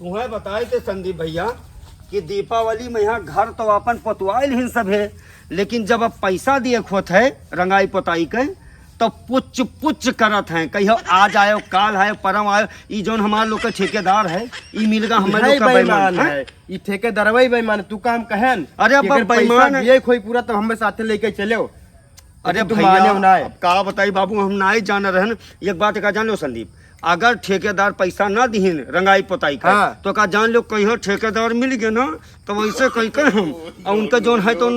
तुम्हें बताए थे संदीप भैया कि दीपावली में यहाँ घर तो अपन पोतवाइल ही सब है, लेकिन जब अब पैसा दिए खोत है रंगाई पोताई के तो पुच पुच करत हैं, कहियो आज आयो काल आयो परम आयो। ई जोन हमार लोग के ठेकेदार है ई मिलगा हमें लोग का बेईमान है। ई ठेकेदार वही बेईमान तू काम कहन। अरे अब बेईमान है ये कोई पूरा तो हमें साथे लेके चलो। अरे भैया अब का बताई बाबू, हम ना ही जान रहे। एक बात का जान लो संदीप, अगर ठेकेदार पैसा ना दिहिन रंगाई पोताई का तो का जान लो कहीं ठेकेदार मिल गए ना तो वैसे कहीं के हम और उनका जोन है तो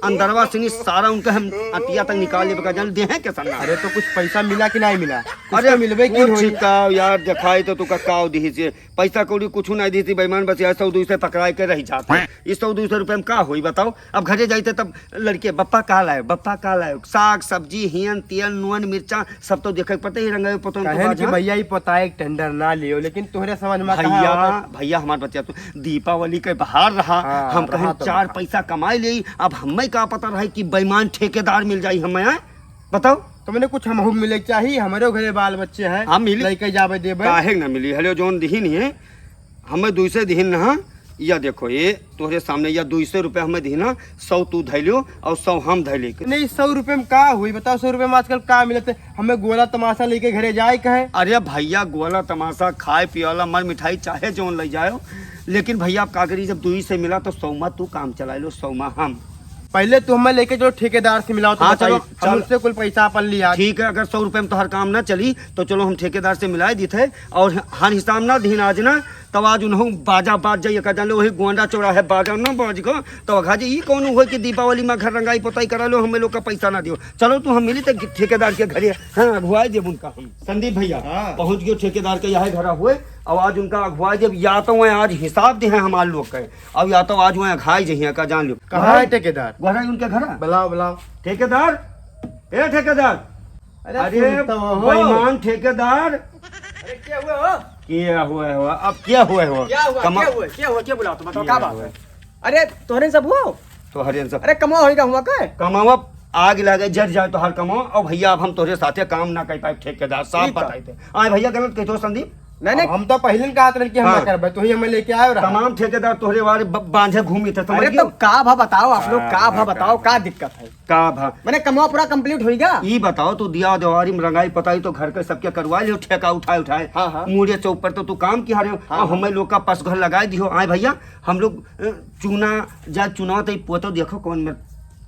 अंदरवा से सारा उनका हम अतिया तक निकाल ले जान दे हैं कैसा। अरे तो कुछ पैसा मिला कि नहीं मिला? अरे मिलबे की यार दिखाई तो तुका काव दी से पैसा कौड़ी कुछ नहीं दी थी बेईमान, बस यार 100-200 पकड़ाए के रह जाते हैं। इस 100-200 रुपये में का हुई बताओ। अब घरे जाते तब लड़के बप्पा का लाए बप्पा का लाए, साग सब्जी हियन तेल नून मिर्चा सब तो देखे पता ही रंगाई पोताई भैया ही पता है टेंडर ना लियो, लेकिन तोहरे समझ में भैया हमारे बच्चा तो दीपावली के बाहर रहा हम कहीं तो 4 पैसा कमाई ले। अब हमें का पता रहा कि बेईमान ठेकेदार मिल जाये हमें बताओ। तो मैंने कुछ हम मिले चाहिए, हमारे घरे बाल बच्चे हैं हम मिली लेके जावे देबे काहे ना मिली। हेलो जोन दिहिन है हमें 200 दिहिन ना, या देखो ये तोहरे सामने या 200 रुपये हमें दिहिना, 100 तू धैलियो और 100 हम धैले। नहीं 100 रुपये में का हुई बताओ? 100 रुपये में आजकल का मिलते? हमें गोला तमाशा लेके घरे जाए कहे। अरे भैया गोला तमाशा खाए पियाला मर मिठाई चाहे जोन ले जाओ, लेकिन भैया आप का करी जब 200 से मिला तो 100 तू काम चला लो 100 हम। पहले तो हमें लेके जो ठेकेदार से मिला हाँ, चलो उससे कुल पैसा अपन लिया। ठीक है, अगर 100 रुपये में तो हर काम ना चली तो चलो हम ठेकेदार से मिला दी थे और हर हिसाब ना दीन आज ना तब आज उन्होंने बाजा बाज जाइए का जान लो वही गोंडा चौड़ा है बाजा ना बाज को तो अघाजी ये कौन हो कि दीपावली में घर रंगाई पोताई करा लो हमें लोग का पैसा ना दियो। चलो तू हम मिली तो ठेकेदार के घरे हाँ अगुवाई जब उनका हम संदीप भैया पहुंच गए ठेकेदार के यहाँ घर हुए और आज उनका अगुवाई जब या तो वह आज हिसाब दे हैं हमारे लोग के और या तो आज वह अघाई जहिया का जान लो। कहाँ है ठेकेदार? घर उनके घर बुलाओ बुलाओ ठेकेदार। ए ठेकेदार, अरे बेईमान ठेकेदार क्या हुआ हुआ अब क्या हुआ हुआ क्या बुलाओ तो बताओ क्या बात है? अरे तोहरे सब हुआ तो हरियन सब अरे कमाओ होगा हुआ का कमावा आग लगे जर जाए तो हर कमाओ और भैया अब हम तोरे साथे काम ना कर पाए ठेकेदार साहब बताए थे। आए भैया गलत कहते हो संदीप। नहीं हम तो पहले कहा था कि हम ना करबे तो ही हमें लेके आए रहा। तमाम ठेकेदार तोहरे वाले बांझे घूमी थे अरे तो का भा बताओ आप लोग का भा बताओ का दिक्कत है? का भा मैंने कमाओ पूरा कंप्लीट होगा। ये बताओ तू दिया देवारी में रंगाई पताई तो घर के सबके करवा लियो ठेका उठाए मुड़े चौक पर तो तू काम किया रहे हो हमें लोग का पस घर लगा दियो। आए भैया हम लोग चूना जा चुनाव तो पोतो देखो कौन में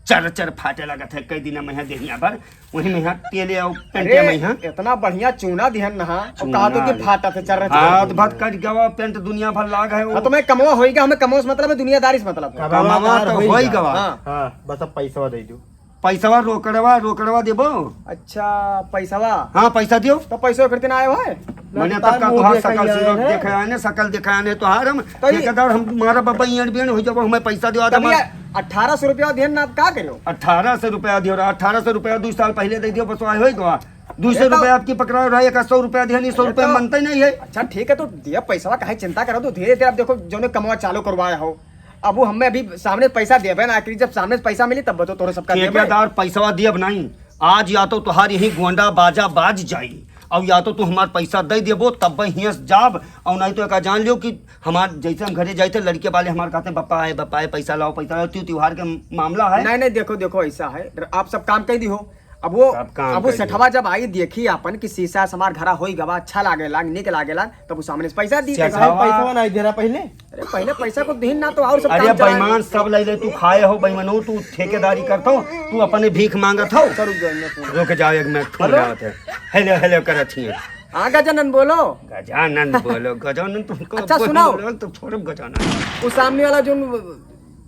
चर चर फाटे लगा था कई दिन में देहिया पर वही में तेले और पेंटे में इतना बढ़िया चूना दिहन ना और कहा तो कि फाटा थे चर हाथ भात कट गवा पेंट दुनिया भर लाग है। तो मैं कमवा होएगा हमें कमवा से मतलब है दुनियादारी से मतलब है। कमावा तो होई गवा। हां बस अब पैसा दे दो। पैसावा रोकड़वा देबो। अच्छा पैसावा हाँ पैसा दियो तो पैसा करते ना आए है मैंने तब का तुहार सकल देखा है ने सकल दिखाया ने तोहार हम ठेकेदार हम मारा बाबा ईंट बिन हो जब हमें पैसा दियो आदम 1800 रुपया देन ना का करो 1800 रुपया दियो 1800 रुपया 2 साल पहले दे दियो बस आए होई गवा 200 रुपया आपकी पकड़ा रहा है 100 रुपया दिया 100 रुपया मनता नहीं है। अच्छा ठीक है तो दिया पैसा काहे चिंता करो तो धीरे धीरे अब देखो जो ने कमवा चालू करवाया हो अब वो हमें अभी सामने पैसा देवे ना आखिरी जब सामने पैसा मिली तब तो तोरे सबका ठेकेदार पैसा दियब नहीं आज या तो तुहार यही गोंडा बाजा बाज जाई और या तो तू हमार पैसा दे देबो तब हियस जाब और नहीं तो एक जान लियो कि हमार जैसे हम घरे जाते लड़के वाले हमारे कहते बप्पा है पैसा लाओ त्योहार के मामला है। नहीं देखो ऐसा है आप सब काम कर दी हो अब वो सेठवा जब आई देखी अपन कि शीशा समार घरा होई गवा अच्छा लागेला निक लागेला तब वो सामने से पैसा दी पैसा नहीं दे रहा पहले। अरे पहले पैसा को दिन ना तो और सब अरे बेईमान सब ले तू खाए हो बेईमानो तू ठेकेदारी करतो तू अपने भीख मांगत हो रुक जाओ एक मिनट फोन आवत है हेलो हेलो करत हिए हाँ गजानन बोलो गजानन तुमको अच्छा सुनाओ तो छोड़ गजानन वो सामने वाला जो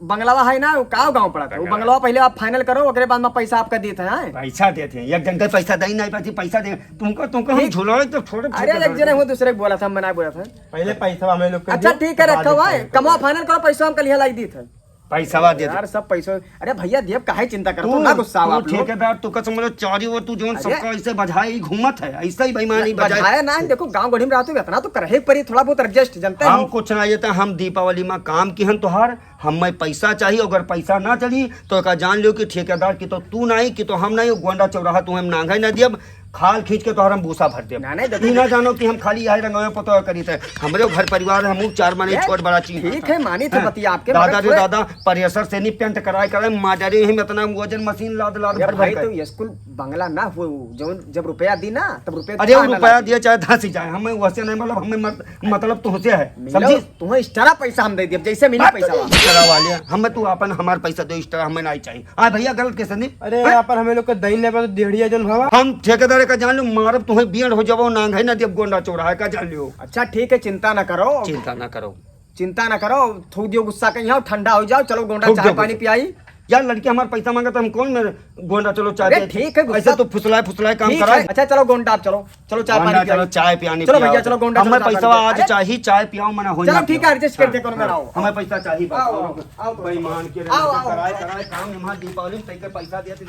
बंगलावा है ना वो का गाँव पड़ा था वो बंगलावा पहले आप फाइनल करो अगले बाद में पैसा आपका देते हैं पैसा देते हैं एक जन का पैसा दे नहीं पाती पैसा दे तुमको हम झुलाए तो छोड़। अरे एक जने वो दूसरे बोला था मैं बोला था पहले पैसा हमें लोग अच्छा ठीक है रखा हुआ है कमा फाइनल करो पैसा हम कल यहाँ लाई दी थे पैसा दे यार सब पैसा। अरे भैया देव काहे चिंता करतो ना गुस्सा आप लोग ठेकेदार तू कसम लो चारी वो तू जोन सबका ऐसे बजाई घूमत है ऐसा ही बेईमानी बजाया ना देखो गांव गढ़ी में रहते इतना तो करहे परी थोड़ा बहुत एडजस्ट जनता हम कुछ ना ये हम दीपावली में काम की हन तोहार हमें पैसा चाहिए अगर पैसा ना चली तो का जान लो कि ठेकेदार की तो तू नहीं कि तो हम नहीं गोंडा चौराहा तुम्हें नांगा ना दियब खाल खींच के तोहर हम भूसा भर दे ना, नहीं, तू ना जानो कि हम खाली आए रंगवे पतो करी थे हमरे घर परिवार हम चार माने छोट बड़ा चीज ठीक है मानी थे बतिया आपके दादा मगर रे थोड़े- दादा प्रेशर से नहीं पेंट कराए माडरे ही इतना वजन मशीन लाद लाद अरे भर भाई भर तो ये स्कूल बंगला ना वो जो जब रुपया दी ना तब रुपया अरे वो खाना रुपया लागी। दिया चाहे धस ही जाए हमें वैसे नहीं मतलब हमें मतलब तुमसे है मिलो, समझी तुम्हें एक्स्ट्रा पैसा हम दे दिए जैसे मिला पैसा वाला। करा वाले हमें तू अपन हमार पैसा दो एक्स्ट्रा हमें नहीं चाहिए हाँ भैया गलत कैसे नहीं अरे यहाँ पर हमें लोग का दही नहीं पा तो देहड़िया जन भावा हम ठेकेदार का जान लो मारब तुम्हें बियड हो जाओ नांग है ना जब गोंडा चौड़ा है का जान लियो अच्छा ठीक है चिंता न करो चिंता ना करो चिंता न करो थूक दियो गुस्सा कहीं आओ ठंडा हो जाओ चलो गोंडा थूक चाय दो पानी गुस्सा। पियाई यार लड़की हमारा पैसा मांगा तो हम कौन में गोंडा चलो चाय अरे पिया- ठीक है, गुस्सा- ऐसे तो फुसलाए काम ठीक कराए है, अच्छा चलो गोंडा आप चलो चलो चाय गोंडा पानी चलो पियाई चाय पियानी चलो पियाओ। भैया चलो गोंडा हमें चलो चाय पैसा पानी आज पियाई। चाहिए चाय पियाओ मना हो चलो ठीक है एडजस्ट करके करो मेरा आओ हमें पैसा चाहिए बस। आओ, आओ, आओ। बेईमान के आओ, आओ, कराए काम हमारे दीपावली में तैके पैसा दिया तो